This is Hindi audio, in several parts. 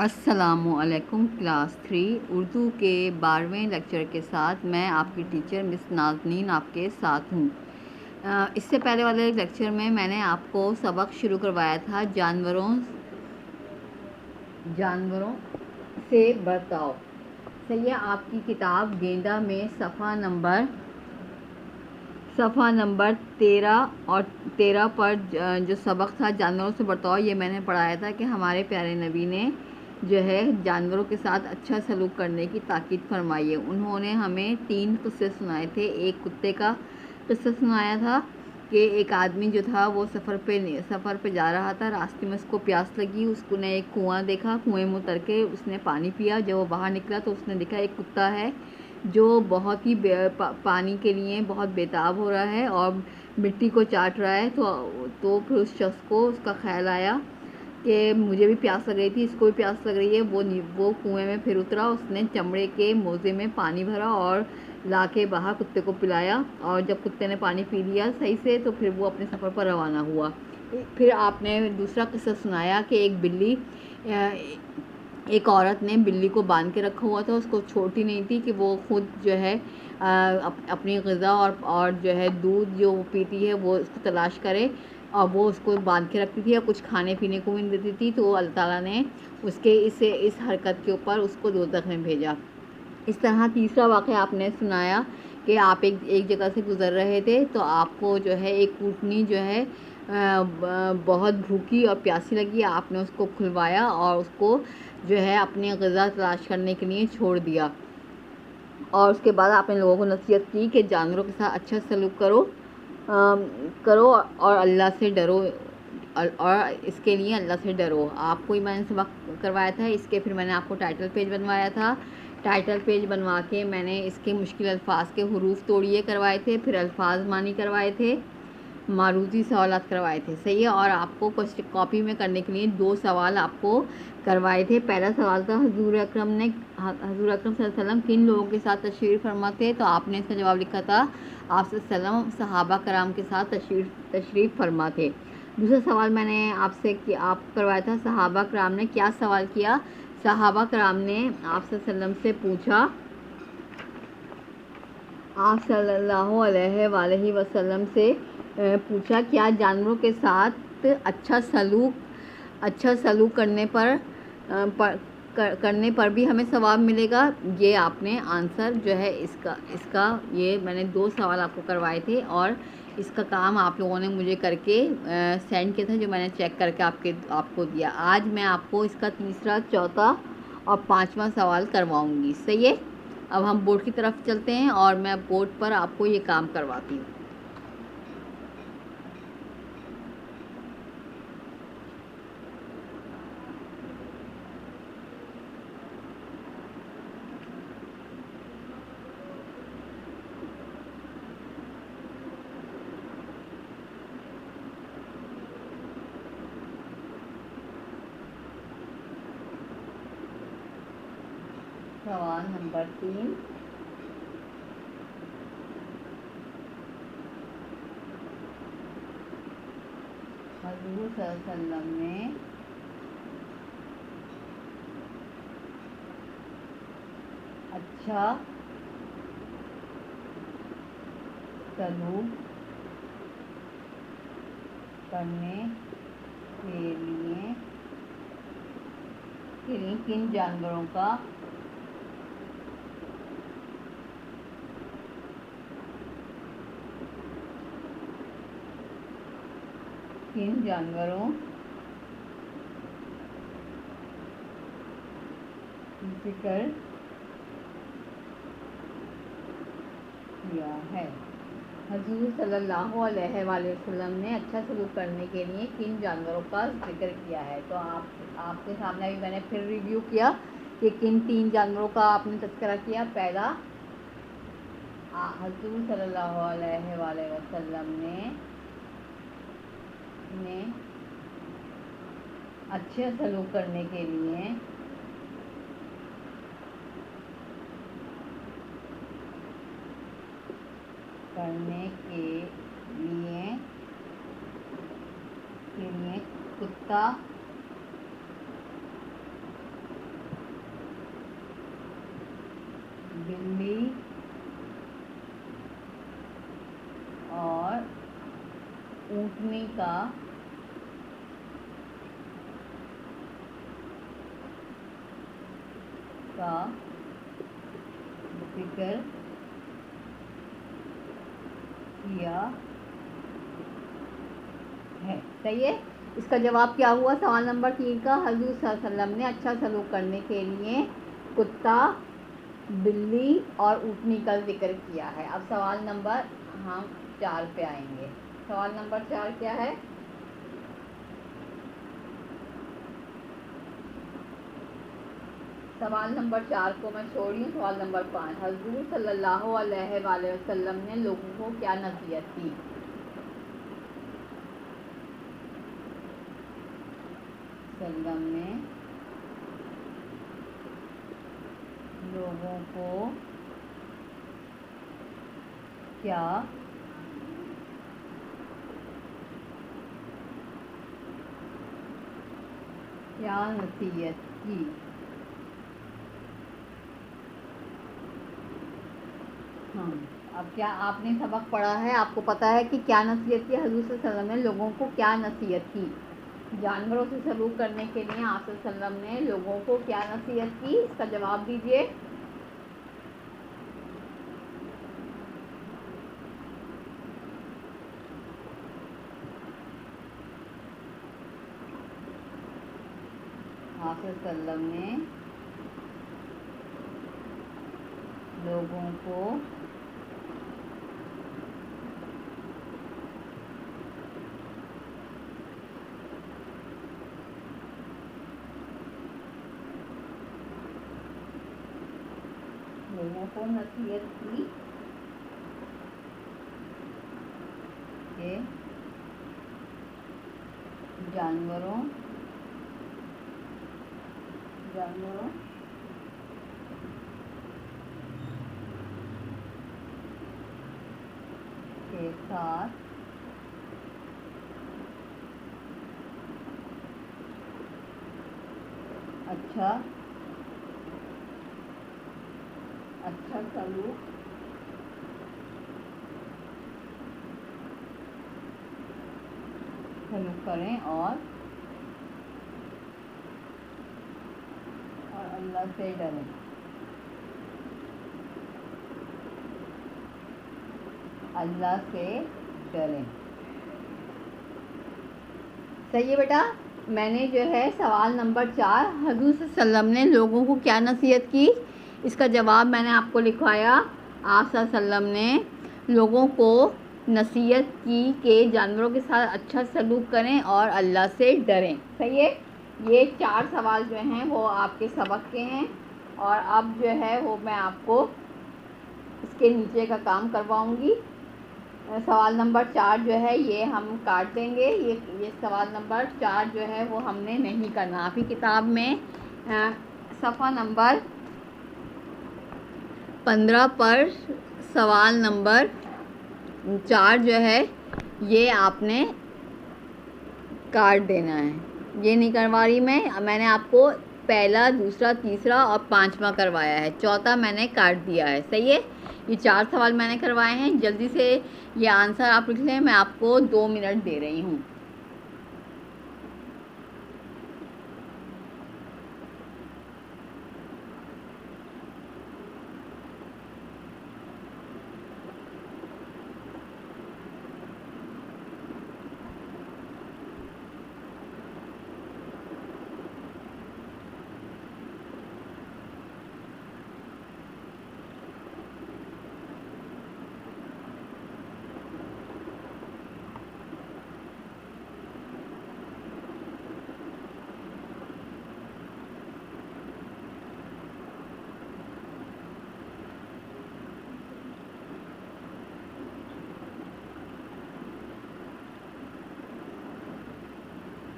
अस्सलामुअलैकुम क्लास 3 उर्दू के 12वें लेक्चर के साथ मैं आपकी टीचर मिस नाज़नीन आपके साथ हूँ। इससे पहले वाले लेक्चर में मैंने आपको सबक शुरू करवाया था जानवरों से बर्ताव। सही है, आपकी किताब गेंदा में सफ़ा नंबर 13 और 13 पर जो सबक था जानवरों से बर्ताव, ये मैंने पढ़ाया था कि हमारे प्यारे नबी ने जो है जानवरों के साथ अच्छा सलूक करने की ताकीद फरमाई है। उन्होंने हमें 3 किस्से सुनाए थे। एक कुत्ते का किस्सा सुनाया था कि एक आदमी जो था वो सफ़र पे जा रहा था, रास्ते में उसको प्यास लगी, उसने एक कुआं देखा, कुएं में उतर के उसने पानी पिया। जब वो बाहर निकला तो उसने देखा एक कुत्ता है जो बहुत ही पानी के लिए बहुत बेताब हो रहा है और मिट्टी को चाट रहा है। तो फिर उस शख्स को उसका ख्याल आया कि मुझे भी प्यास लग रही थी, इसको भी प्यास लग रही है। वो कुएं में फिर उतरा, उसने चमड़े के मोज़े में पानी भरा और ला के बाहर कुत्ते को पिलाया। और जब कुत्ते ने पानी पी लिया सही से तो फिर वो अपने सफ़र पर रवाना हुआ। फिर आपने दूसरा किस्सा सुनाया कि एक औरत ने बिल्ली को बांध के रखा हुआ था, उसको छोड़ती नहीं थी कि वो खुद जो है अपनी ग़िज़ा और जो है दूध जो वो पीती है वो उसको तलाश करे, और वो उसको बांध के रखती थी और कुछ खाने पीने को भी नहीं देती थी। तो अल्लाह ताला ने उसके इस हरकत के ऊपर उसको दोज़ख में भेजा। इस तरह तीसरा वाक़या आपने सुनाया कि आप एक जगह से गुज़र रहे थे तो आपको जो है एक ऊँटनी जो है बहुत भूखी और प्यासी लगी। आपने उसको खुलवाया और उसको जो है अपनी ग़िज़ा तलाश करने के लिए छोड़ दिया। और उसके बाद आपने लोगों को नसीहत की कि जानवरों के साथ अच्छा सलूक करो और अल्लाह से डरो, और इसके लिए अल्लाह से डरो। आपको ही मैंने सबक करवाया था। इसके फिर मैंने आपको टाइटल पेज बनवाया था। टाइटल पेज बनवा के मैंने इसके मुश्किल अल्फाज के हुरूफ तोड़िए करवाए थे, फिर अल्फाज मानी करवाए थे, मारूती सवालात करवाए थे। सही है, और आपको क्वेश्चन कॉपी में करने के लिए 2 सवाल आपको करवाए थे। पहला सवाल था हज़ूर अकरम सल्लल्लाहु अलैहि वसल्लम किन लोगों के साथ तशरीफ़ फरमा थे, तो आपने इसका जवाब लिखा था आप सल्लम सहाबा कराम के साथ तशरीफ़ फरमा थे। दूसरा सवाल मैंने आपसे आप करवाया था सहाबा कराम ने क्या सवाल किया। सहाबा कराम ने आप सल्लम से पूछा, आप सल्लल्लाहु अलैहि वसल्लम से पूछा क्या जानवरों के साथ अच्छा सलूक करने पर भी हमें सवाब मिलेगा। ये आपने आंसर जो है इसका ये मैंने 2 सवाल आपको करवाए थे और इसका काम आप लोगों ने मुझे करके सेंड किया था, जो मैंने चेक करके आपको दिया। आज मैं आपको इसका तीसरा, चौथा और 5वां सवाल करवाऊँगी। सही है, अब हम बोर्ड की तरफ चलते हैं और मैं बोर्ड पर आपको ये काम करवाती हूँ। सवाल नंबर 3, हज़ूर सल्लल्लाहु अलैहि वसल्लम ने अच्छा सलूक करने के लिए किन जानवरों का जिक्र किया है। हज़ूर सल्लल्लाहु अलैहि वसल्लम ने अच्छा सलूक करने के लिए किन जानवरों का जिक्र किया है। तो आपके सामने अभी मैंने फिर रिव्यू किया कि किन 3 जानवरों का आपने तज़किरा किया। पहला, हज़ूर सल्लल्लाहु अलैहि वसल्लम ने अच्छे सलूक करने के लिए कुत्ता बिल्ली और ऊँटनी का जिक्र किया है। सही है। इसका जवाब क्या हुआ सवाल नंबर 3 का? हजूर सल्लल्लाहु अलैहि वसल्लम ने अच्छा सलूक करने के लिए कुत्ता, बिल्ली और ऊँटनी का जिक्र किया है। अब सवाल नंबर हम 4 पे आएंगे। सवाल नंबर 4 क्या है? सवाल नंबर 4 को मैं छोड़ रही हूँ। सवाल नंबर 5, हजूर सल्लल्लाहु अलैहि वसल्लम ने लोगों को क्या नसीहत की? सल्लम ने लोगों को क्या नसीहत की? हाँ, अब क्या आपने सबक पढ़ा है, आपको पता है कि क्या नसीहत की? हजूर सल्लल्लाहु अलैहि वसल्लम ने लोगों को क्या नसीहत की? जानवरों से सलूक करने के लिए आप सल्लल्लाहु अलैहि वसल्लम ने लोगों को क्या नसीहत की? इसका जवाब दीजिए। आप सल्लल्लाहु अलैहि वसल्लम ने लोगों को नसीहत की कि जानवरों के साथ अच्छा सलूक करें और अल्लाह से डरें। सही है बेटा। मैंने जो है सवाल नंबर 4, हजूर सल्लल्लाहु अलैहि वसल्लम ने लोगों को क्या नसीहत की, इसका जवाब मैंने आपको लिखवाया। आप सल्लल्लाहु अलैहि वसल्लम ने लोगों को नसीहत की कि जानवरों के साथ अच्छा सलूक करें और अल्लाह से डरें। सही है। ये 4 सवाल जो हैं वो आपके सबक के हैं। और अब जो है वो मैं आपको इसके नीचे का काम करवाऊंगी। सवाल नंबर 4 जो है ये हम काट देंगे। ये सवाल नंबर 4 जो है वो हमने नहीं करना। आपकी किताब में सफ़ा नंबर 15 पर सवाल नंबर 4 जो है ये आपने काट देना है। ये नहीं करवा रही मैंने आपको पहला, दूसरा, तीसरा और 5वां करवाया है, चौथा मैंने काट दिया है। सही है। ये 4 सवाल मैंने करवाए हैं। जल्दी से ये आंसर आप लिख लें। मैं आपको 2 मिनट दे रही हूँ।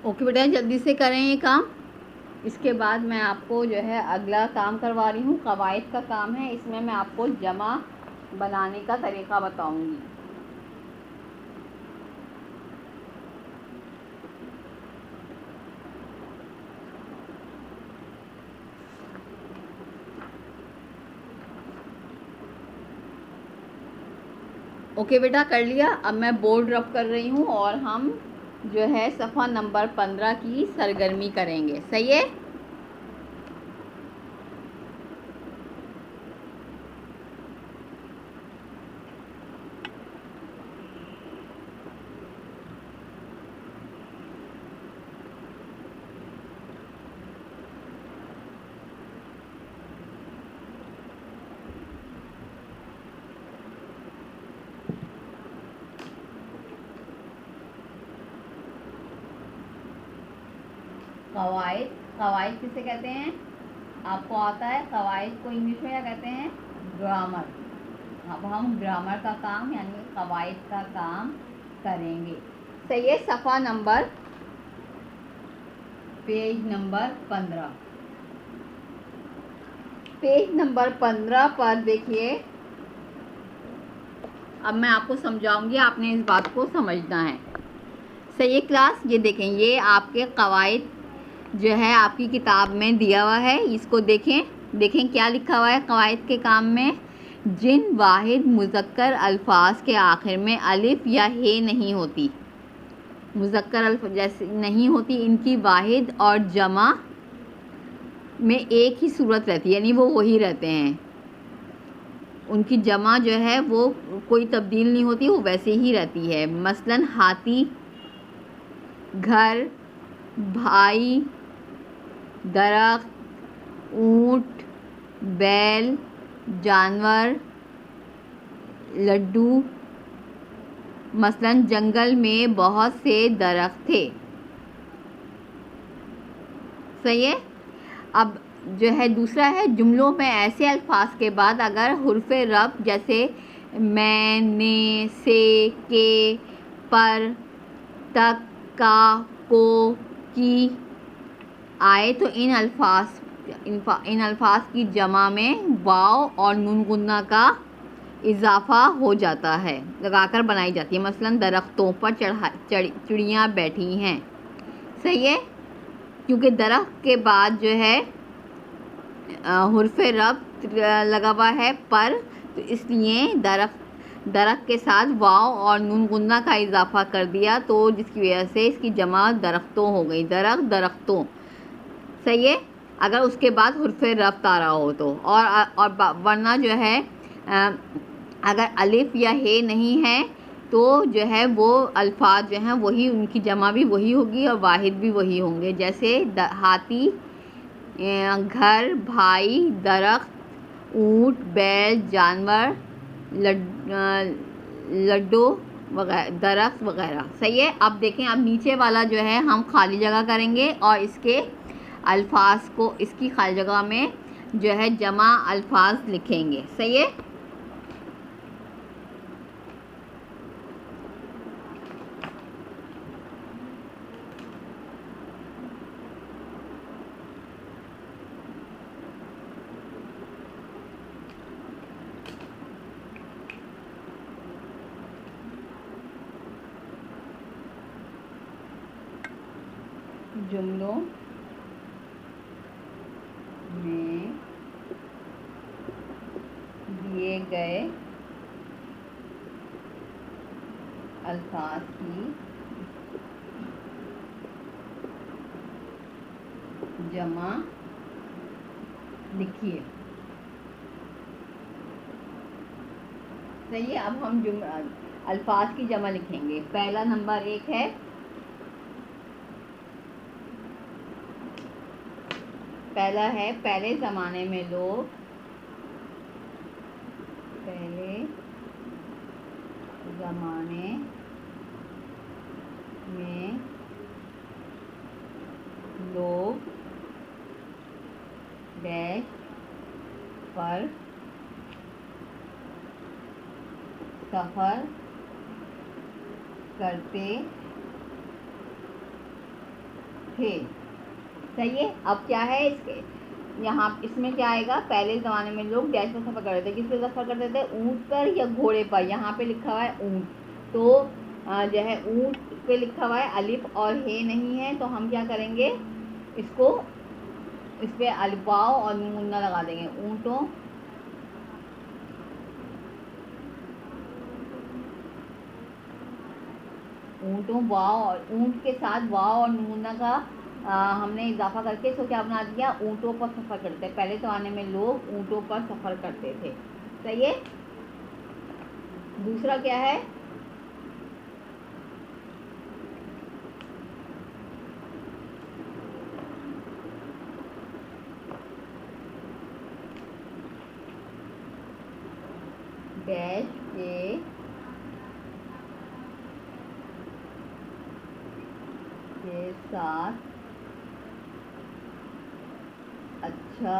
ओके बेटा, जल्दी से करें ये काम। इसके बाद मैं आपको जो है अगला काम करवा रही हूँ, कवायद का काम है। इसमें मैं आपको जमा बनाने का तरीक़ा बताऊँगी। ओके बेटा, कर लिया। अब मैं बोर्ड रब कर रही हूँ और हम जो है सफ़ा नंबर 15 की सरगर्मी करेंगे। सही है। कवायद, कवायद किसे कहते हैं? आपको आता है कवायद को इंग्लिश में क्या कहते हैं? ग्रामर। अब हम ग्रामर का काम यानी कवायद का काम करेंगे। सही है। सफ़ा number, page number 15, page number 15 पर देखिए, अब मैं आपको समझाऊंगी, आपने इस बात को समझना है। सही है क्लास। ये देखें, ये आपके कवायद जो है आपकी किताब में दिया हुआ है, इसको देखें। देखें क्या लिखा हुआ है कवायद के काम में। जिन वाहिद मुज़क्कर अल्फाज के आखिर में अलिफ या हे नहीं होती, मुज़क्कर अल्फ जैसे नहीं होती, इनकी वाहिद और जमा में एक ही सूरत रहती है, यानी वो वही रहते हैं। उनकी जमा जो है वो कोई तब्दील नहीं होती, वो वैसे ही रहती है। मसलन हाथी, घर, भाई, दरख्त, ऊँट, बैल, जानवर, लड्डू। मसलन जंगल में बहुत से दरख्त थे। सही है। अब जो है दूसरा है, जुमलों में ऐसे अल्फाज के बाद अगर हुर्फ़े रब जैसे मैं, ने, से, के, पर, तक, का, को, की आए तो इन अल्फाज की जमा में वाव और नून गुन्ना का इजाफा हो जाता है, लगाकर बनाई जाती है। मसलन दरख्तों पर चिड़ियाँ बैठी हैं। सही है। क्योंकि दरख्त के बाद जो है हुर्फ़े रब लगा हुआ है पर, तो इसलिए दरख्त के साथ वाव और नून गुन्ना का इजाफा कर दिया, तो जिसकी वजह से इसकी जमा दरख्तों हो गई। दरख्त, दरख्तों। सही है। अगर उसके बाद हुर्फ़े रफ़्त आ रहा हो तो, और वरना जो है अगर अलिफ या हे नहीं है तो जो है वो अल्फाज जो हैं वही, उनकी जमा भी वही होगी और वाहिद भी वही होंगे। जैसे हाथी, घर, भाई, दरख्त, ऊँट, बैल, जानवर, लड्डू वगैरह, दरख्त वगैरह। सही है। अब देखें, अब नीचे वाला जो है हम खाली जगह करेंगे और इसके अल्फाज को, इसकी खाली जगह में जो है जमा अल्फाज लिखेंगे। सही है। जुमलों में दिए गए अल्फाज की जमा लिखिए। सही है। अब हम अल्फाज की जमा लिखेंगे। पहला नंबर 1 है, पहला है पहले ज़माने में लोग, पहले ज़माने में लोग डैश पर सफ़र करते थे। सही है। अब क्या है इसके यहाँ, इसमें क्या आएगा? पहले ज़माने में लोग डैश पर सफ़र करते थे। किस पे सफ़र करते थे? ऊँट पर या घोड़े पर। यहाँ पे लिखा हुआ है ऊँट, तो जो है ऊँट पे लिखा हुआ है, अलिफ और हे नहीं है, तो हम क्या करेंगे, इसको इस पर अलिफ वाव और नून गुन्ना लगा देंगे। ऊँटों ऊँटों वाव और ऊँट के साथ वाव और नूना का हमने इजाफा करके इसको क्या बना दिया, ऊँटों पर सफ़र करते। पहले ज़माने में लोग ऊँटों पर सफ़र करते थे। सही है। दूसरा क्या है, डैश के साथ अच्छा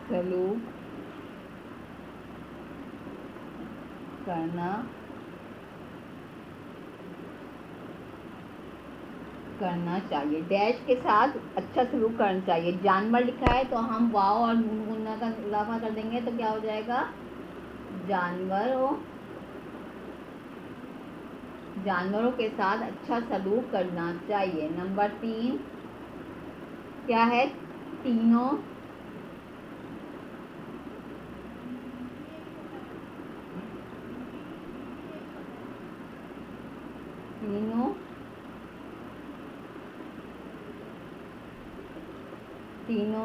सलूक करना चाहिए। डैश के साथ अच्छा सलूक करना चाहिए। जानवर लिखा है तो हम वाव और नून गुन्ना का इजाफा कर देंगे तो क्या हो जाएगा, जानवरों के साथ अच्छा सलूक करना चाहिए। नंबर 3 क्या है, तीनों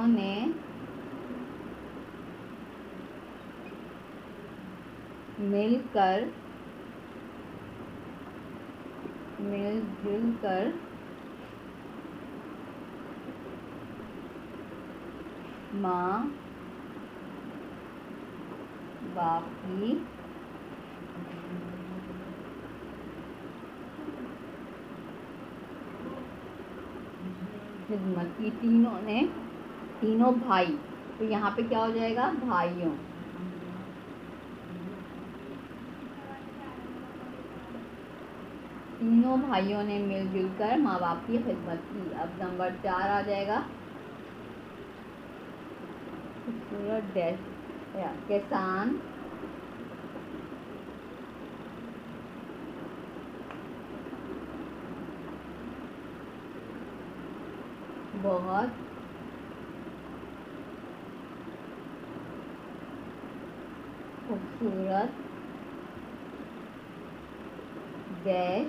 ने मिलजुल कर माँ बाप की खिदमत की। तीनों भाई, तो यहाँ पे क्या हो जाएगा, भाइयों। तीनों भाइयों ने मिलजुल कर माँ बाप की खिदमत की। अब नंबर 4 आ जाएगा, खूबसूरत डैश, किसान बहुत खूबसूरत डैश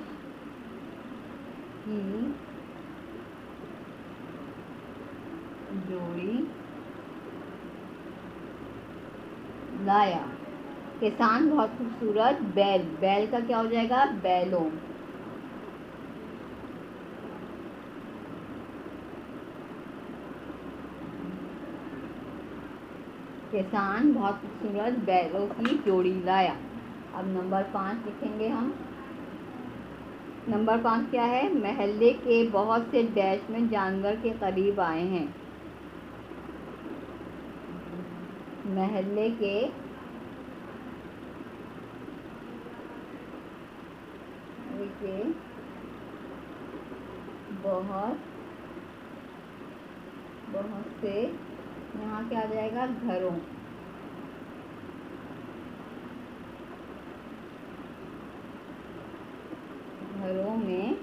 की जोड़ी लाया। किसान बहुत खूबसूरत बैल का क्या हो जाएगा, बैलों। किसान बहुत खूबसूरत बैलों की जोड़ी लाया। अब नंबर 5 लिखेंगे हम। नंबर 5 क्या है, महल्ले के बहुत से डैश में जानवर के करीब आए हैं। महल्ले के बहुत से, यहाँ क्या आ जाएगा, घरों में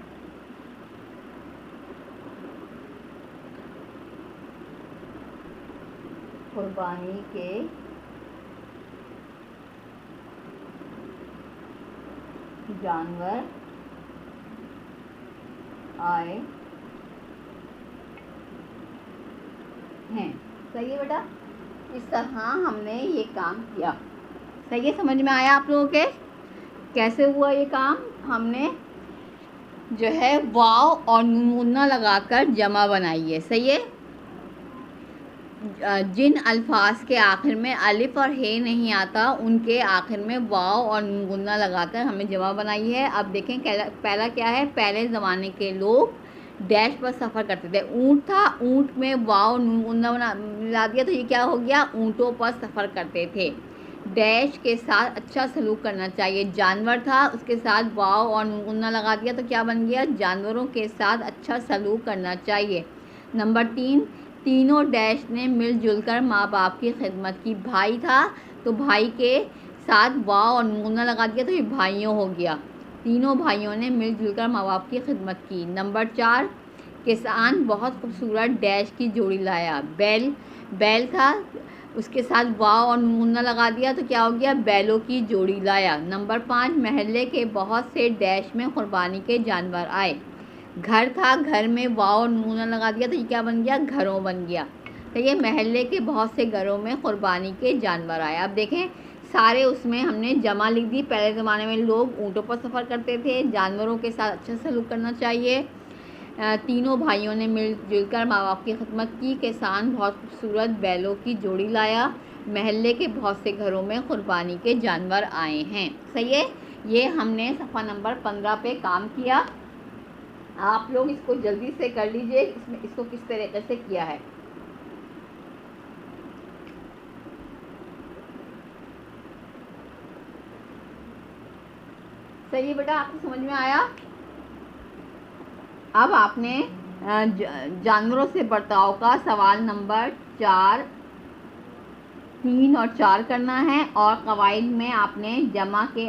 कुर्बानी के जानवर आए हैं। सही है बेटा, इस तरह हमने ये काम किया। सही है, समझ में आया आप लोगों के कैसे हुआ ये काम। हमने जो है वाव और नूना लगाकर जमा बनाई है। सही है। जिन अल्फाज के आखिर में अलिफ और हे नहीं आता उनके आखिर में वाव और गुन्ना लगाकर हमें जमा बनाई है। अब देखें पहला क्या है, पहले ज़माने के लोग डैश पर सफ़र करते थे। ऊँट था, ऊँट में वाव गुन्ना मिला दिया तो ये क्या हो गया, ऊँटों पर सफ़र करते थे। डैश के साथ अच्छा सलूक करना चाहिए। जानवर था, उसके साथ वाव और गुन्ना लगा दिया तो क्या बन गया, जानवरों के साथ अच्छा सलूक करना चाहिए। नंबर 3, तीनों डैश ने मिलजुल कर माँ बाप की खिदमत की। भाई था तो भाई के साथ वाव और नूना लगा दिया तो ये भाइयों हो गया। तीनों भाइयों ने मिलजुल कर माँ बाप की खिदमत की। नंबर 4, किसान बहुत खूबसूरत डैश की जोड़ी लाया। बैल था, उसके साथ वाव और नून ना लगा दिया तो क्या हो गया, बैलों की जोड़ी लाया। नंबर 5, महल्ले के बहुत से डैश में कुर्बानी के जानवर आए। घर था, घर में वाव और नून ना लगा दिया तो ये क्या बन गया, घरों बन गया। तो ये महल्ले के बहुत से घरों में कुर्बानी के जानवर आए। अब देखें सारे उसमें हमने जमा लिख दी। पहले ज़माने में लोग ऊँटों पर सफ़र करते थे, जानवरों के साथ अच्छा सलूक करना चाहिए। तीनों भाइयों ने मिलजुल कर माँ बाप की खिदमत की। किसान बहुत खूबसूरत बैलों की जोड़ी लाया। महल्ले के बहुत से घरों में कुर्बानी के जानवर आए हैं। सही है, ये हमने सफ़ा नंबर 15 पे काम किया। आप लोग इसको जल्दी से कर लीजिए, इसको किस तरीके से किया है। सही है बेटा, आपको समझ में आया। अब आपने जानवरों से बर्ताव का सवाल नंबर 4, 3 और 4 करना है, और कवायद में आपने जमा के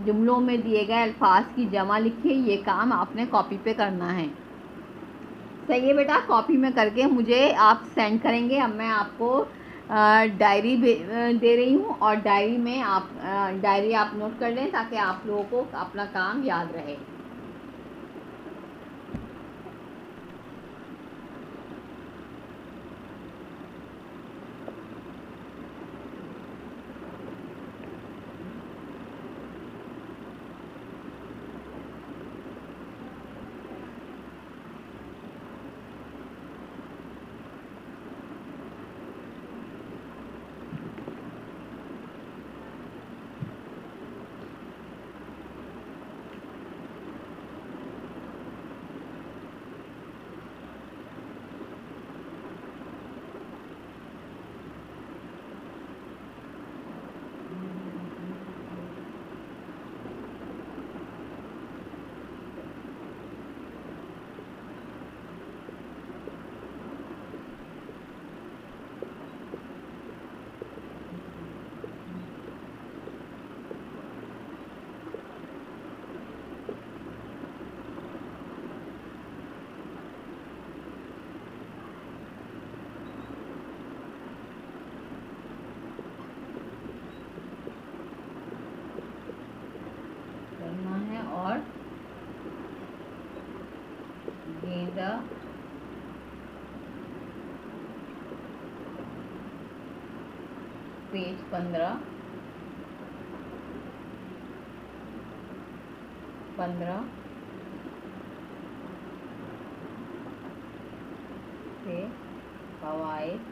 जुमलों में दिए गए अल्फाज की जमा लिखी। ये काम आपने कॉपी पे करना है। सही है बेटा, कॉपी में करके मुझे आप सेंड करेंगे। अब मैं आपको डायरी दे रही हूँ, और डायरी में डायरी आप नोट कर लें ताकि आप लोगों को अपना काम याद रहे। और गेंदा पेज 15 से कवायद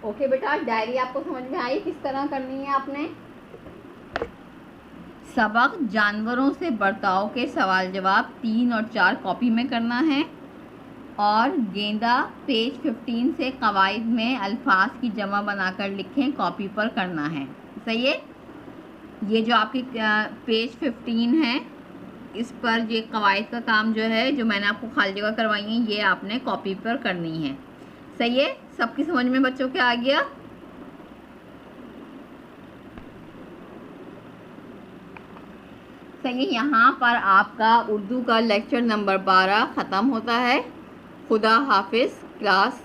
ओके बेटा, डायरी आपको समझ में आई किस तरह करनी है आपने। सबक जानवरों से बर्ताव के सवाल जवाब 3 और 4 कॉपी में करना है, और गेंदा पेज 15 से कवायद में अल्फाज की जमा बनाकर लिखें, कॉपी पर करना है। सही है, ये जो आपकी पेज 15 है इस पर ये कवायद का काम जो है, जो मैंने आपको खाली जगह करवाई है, ये आपने कॉपी पर करनी है। सही है, सबकी समझ में बच्चों के आ गया। सही है, यहाँ पर आपका उर्दू का लेक्चर नंबर 12 ख़त्म होता है। खुदा हाफिज़ क्लास।